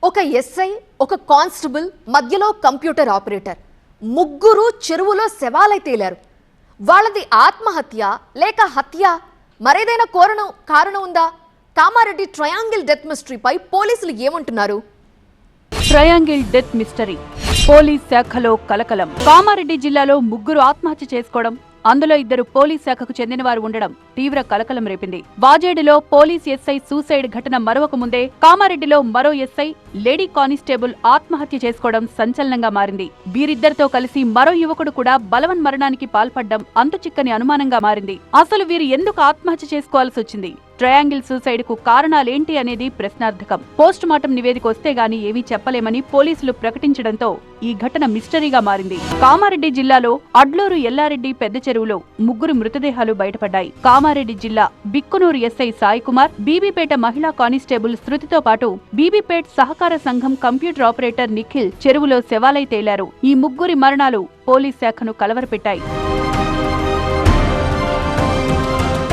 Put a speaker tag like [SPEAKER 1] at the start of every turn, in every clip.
[SPEAKER 1] ఒక ఎస్ఐ, ఒక కానిస్టేబుల్, మధ్యలో కంప్యూటర్ ఆపరేటర్, ముగ్గురు చెరువులో శవాలై తేలారు. వాళ్ళది ఆత్మహత్య లేక హత్య, మరేదైనా కారణం ఉందా? కామారెడ్డి ట్రయాంగిల్ డెత్ మిస్టరీపై పోలీసులు ఏమంటున్నారు?
[SPEAKER 2] ట్రయాంగిల్ డెత్ మిస్టరీ పోలీస్ శాఖలో కలకలం. కామారెడ్డి జిల్లాలో ముగ్గురు ఆత్మహత్య చేసుకోవడం, అందులో ఇద్దరు పోలీస్ శాఖకు చెందిన వారు ఉండడం తీవ్ర కలకలం రేపింది. వాజేడులో పోలీస్ ఎస్ఐ సూసైడ్ ఘటన మరొక ముందే కామారెడ్డిలో మరో ఎస్ఐ, లేడీ కానిస్టేబుల్ ఆత్మహత్య చేసుకోవడం సంచలనంగా మారింది. వీరిద్దరితో కలిసి మరో యువకుడు కూడా బలవన్ మరణానికి పాల్పడ్డం అంతుచిక్కని అనుమానంగా మారింది. అసలు వీరు ఎందుకు ఆత్మహత్య చేసుకోవాల్సి వచ్చింది? ట్రయాంగిల్ సూసైడ్ కు కారణాలేంటి అనేది ప్రశ్నార్థకం. పోస్ట్ మార్టం నివేదిక వస్తే గానీ ఏమీ చెప్పలేమని పోలీసులు ప్రకటించడంతో ఈ ఘటన మిస్టరీగా మారింది. కామారెడ్డి జిల్లాలో అడ్లూరు ఎల్లారెడ్డి పెద్ద చెరువులో ముగ్గురు మృతదేహాలు బయటపడ్డాయి. కామారెడ్డి జిల్లా బిక్కునూరు ఎస్ఐ సాయి కుమార్, బీబీపేట మహిళా కానిస్టేబుల్ శృతితో పాటు బీబీపేట్ సహకార సంఘం కంప్యూటర్ ఆపరేటర్ నిఖిల్ చెరువులో శవాలై తేలారు. ఈ ముగ్గురి మరణాలు పోలీస్ శాఖను కలవరపెట్టాయి.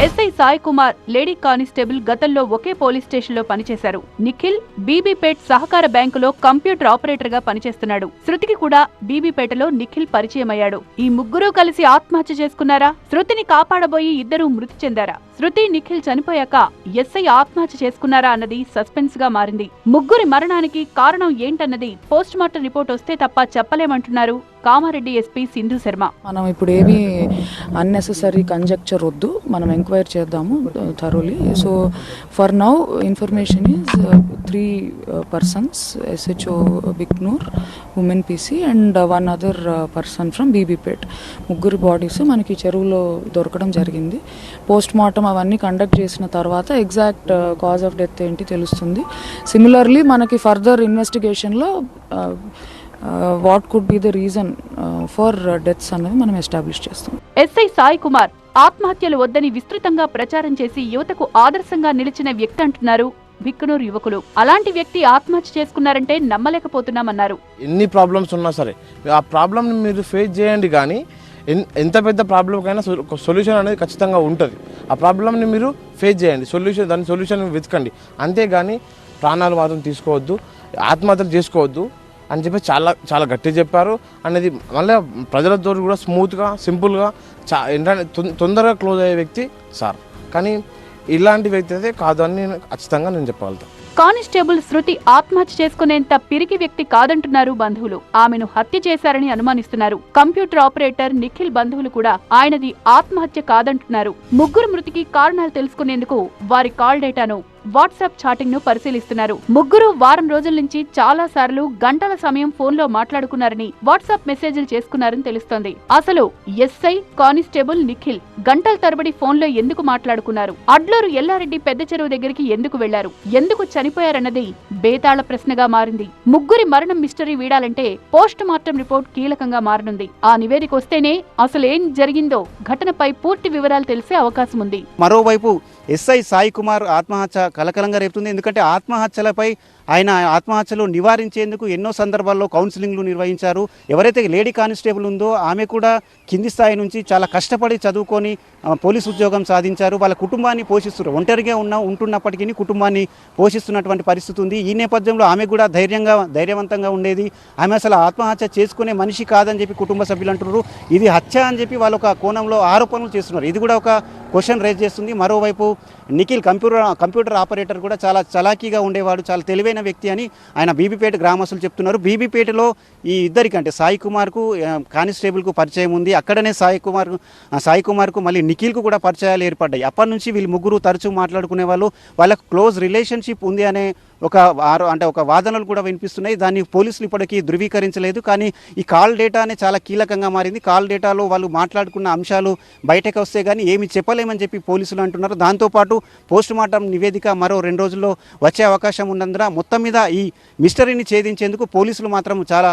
[SPEAKER 2] SI Sai Kumar, lady constable గతంలో ఒకే పోలీస్ స్టేషన్లో పనిచేశారు. నిఖిల్ బీబీపేట్ సహకార బ్యాంకులో కంప్యూటర్ ఆపరేటర్ గా పనిచేస్తున్నాడు. శృతికి కూడా బీబీపేటలో నిఖిల్ పరిచయమయ్యాడు. ఈ ముగ్గురు కలిసి ఆత్మహత్య చేసుకున్నారా? శృతిని కాపాడబోయి ఇద్దరూ మృతి చెందారా? శృతి, నిఖిల్ చనిపోయాక ఎస్ఐ ఆత్మహత్య చేసుకున్నారా అన్నది సస్పెన్స్ గా మారింది. ముగ్గురి మరణానికి కారణం ఏంటన్నది పోస్ట్ మార్టం రిపోర్ట్ వస్తే తప్ప చెప్పలేమంటున్నారు కామారెడ్డి ఎస్పీ సింధు శర్మ.
[SPEAKER 3] మనం ఇప్పుడు ఏమీ అన్నెసెసరీ కంజెక్చర్ వద్దు, మనం ఎంక్వైరీ చేద్దాము thoroughly. So for now information is 3 persons, SHO Bhiknoor, women PC and 1 other person from Bibipet. ముగ్గురు బాడీస్ మనకి చెరువులో దొరకడం జరిగింది. పోస్ట్ మార్టం అవన్నీ కండక్ట్ చేసిన తర్వాత ఎగ్జాక్ట్ కాజ్ ఆఫ్ డెత్ ఏంటి తెలుస్తుంది. సిమిలర్లీ మనకి ఫర్దర్ ఇన్వెస్టిగేషన్లో what could be the reason for deaths అన్నది మనం ఎస్టాబ్లిష్ చేస్తాం.
[SPEAKER 2] ఎస్ఐ సాయి కుమార్ ఆత్మహత్యలు వద్దని విస్తృతంగా ప్రచారం చేసి యువతకు ఆదర్శంగా నిలిచిన వ్యక్తి అంటున్నారు బిక్కునూరు యువకులు. అలాంటి వ్యక్తి ఆత్మహత్య చేసుకున్నారంటే నమ్మలేకపోతున్నామన్నారు.
[SPEAKER 4] ఎన్ని ప్రాబ్లమ్స్ ఉన్నా సరే ఆ ప్రాబ్లమ్ని మీరు ఫేస్ చేయండి, కానీ ఎంత పెద్ద ప్రాబ్లంకైనా సొల్యూషన్ అనేది ఖచ్చితంగా ఉంటుంది. ఆ ప్రాబ్లమ్ని మీరు ఫేస్ చేయండి, దాని సొల్యూషన్ వెతకండి. అంతేగాని ప్రాణాలు మాత్రం తీసుకోవద్దు, ఆత్మహత్యలు చేసుకోవద్దు అని చెప్పి చాలా చాలా గట్టిగా చెప్పారు. అనేది మళ్ళీ ప్రజలతో కూడా స్మూత్గా, సింపుల్గా, ఏంటంటే తొందరగా క్లోజ్ అయ్యే వ్యక్తి సార్. కానీ ఇలాంటి వ్యక్తి అయితే కాదు అని ఖచ్చితంగా నేను చెప్పగలుగుతాను.
[SPEAKER 2] కానిస్టేబుల్ శృతి ఆత్మహత్య చేసుకునేంత పిరికి వ్యక్తి కాదంటున్నారు బంధువులు. ఆమెను హత్య చేశారని అనుమానిస్తున్నారు. కంప్యూటర్ ఆపరేటర్ నిఖిల్ బంధువులు కూడా ఆయనది ఆత్మహత్య కాదంటున్నారు. ముగ్గురు మృతికి కారణాలు తెలుసుకునేందుకు వారి కాల్ డేటాను, వాట్సాప్ చాటింగ్ ను పరిశీలిస్తున్నారు. ముగ్గురు వారం రోజుల నుంచి చాలా సార్లు గంటల సమయం ఫోన్లో మాట్లాడుకున్నారని, వాట్సాప్ మెసేజ్లు చేసుకున్నారని తెలుస్తోంది. అసలు ఎస్ఐ, కానిస్టేబుల్ నిఖిల్ గంటల తరబడి ఫోన్లో ఎందుకు మాట్లాడుకున్నారు? అడ్లూరు ఎల్లారెడ్డి పెద్ద చెరువు దగ్గరికి ఎందుకు వెళ్లారు? ఎందుకు చనిపోయారన్నది బేతాళ ప్రశ్నగా మారింది. ముగ్గురి మరణం మిస్టరీ వీడాలంటే పోస్ట్ మార్టం రిపోర్ట్ కీలకంగా మారనుంది. ఆ నివేదిక వస్తేనే అసలేం జరిగిందో ఘటనపై పూర్తి వివరాలు తెలిసే అవకాశం ఉంది.
[SPEAKER 5] మరోవైపు ఎస్ఐ సాయి కుమార్ ఆత్మహత్య కలకలంగా రేపుతుంది. ఎందుకంటే ఆత్మహత్యలపై ఆయన ఆత్మహత్యలు నివారించేందుకు ఎన్నో సందర్భాల్లో కౌన్సిలింగ్లు నిర్వహించారు. ఎవరైతే లేడీ కానిస్టేబుల్ ఉందో ఆమె కూడా కింది స్థాయి నుంచి చాలా కష్టపడి చదువుకొని పోలీసు ఉద్యోగం సాధించారు. వాళ్ళ కుటుంబాన్ని పోషిస్తున్నారు. ఒంటరిగా ఉంటున్నప్పటికీ కుటుంబాన్ని పోషిస్తున్నటువంటి పరిస్థితి ఉంది. ఈ నేపథ్యంలో ఆమె కూడా ధైర్యవంతంగా ఉండేది. ఆమె అసలు ఆత్మహత్య చేసుకునే మనిషి కాదని చెప్పి కుటుంబ సభ్యులు అంటున్నారు. ఇది హత్య అని చెప్పి వాళ్ళు ఒక కోణంలో ఆరోపణలు చేస్తున్నారు. ఇది కూడా ఒక క్వశ్చన్ రేజ్ చేస్తుంది. మరోవైపు నిఖిల్ కంప్యూటర్ ఆపరేటర్ కూడా చాలా చలాకీగా ఉండేవాడు, చాలా తెలివైన వ్యక్తి అని ఆయన బీబీపేట గ్రామస్తులు చెప్తున్నారు. బీబీపేటలో ఈ ఇద్దరికి అంటే సాయి కుమార్కు, కానిస్టేబుల్కు పరిచయం ఉంది. అక్కడనే సాయి కుమార్కు మళ్ళీ నిఖిల్కు కూడా పరిచయాలు ఏర్పడ్డాయి. అప్పటి నుంచి వీళ్ళు ముగ్గురు తరచూ మాట్లాడుకునే వాళ్ళు. వాళ్ళకు క్లోజ్ రిలేషన్షిప్ ఉంది అనే ఒక వాదనలు కూడా వినిపిస్తున్నాయి. దాన్ని పోలీసులు ఇప్పటికీ ధృవీకరించలేదు. కానీ ఈ కాల్ డేటానే చాలా కీలకంగా మారింది. కాల్ డేటాలో వాళ్ళు మాట్లాడుకున్న అంశాలు బయటకు వస్తే కానీ ఏమి చెప్పలేమని చెప్పి పోలీసులు అంటున్నారు. దాంతోపాటు పోస్ట్ మార్టం నివేదిక మరో 2 రోజుల్లో వచ్చే అవకాశం ఉన్నందున మొత్తం మీద ఈ మిస్టరీని ఛేదించేందుకు పోలీసులు మాత్రం చాలా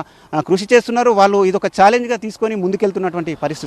[SPEAKER 5] కృషి చేస్తున్నారు. వాళ్ళు ఇదొక ఛాలెంజ్గా తీసుకొని ముందుకెళ్తున్నటువంటి పరిస్థితి.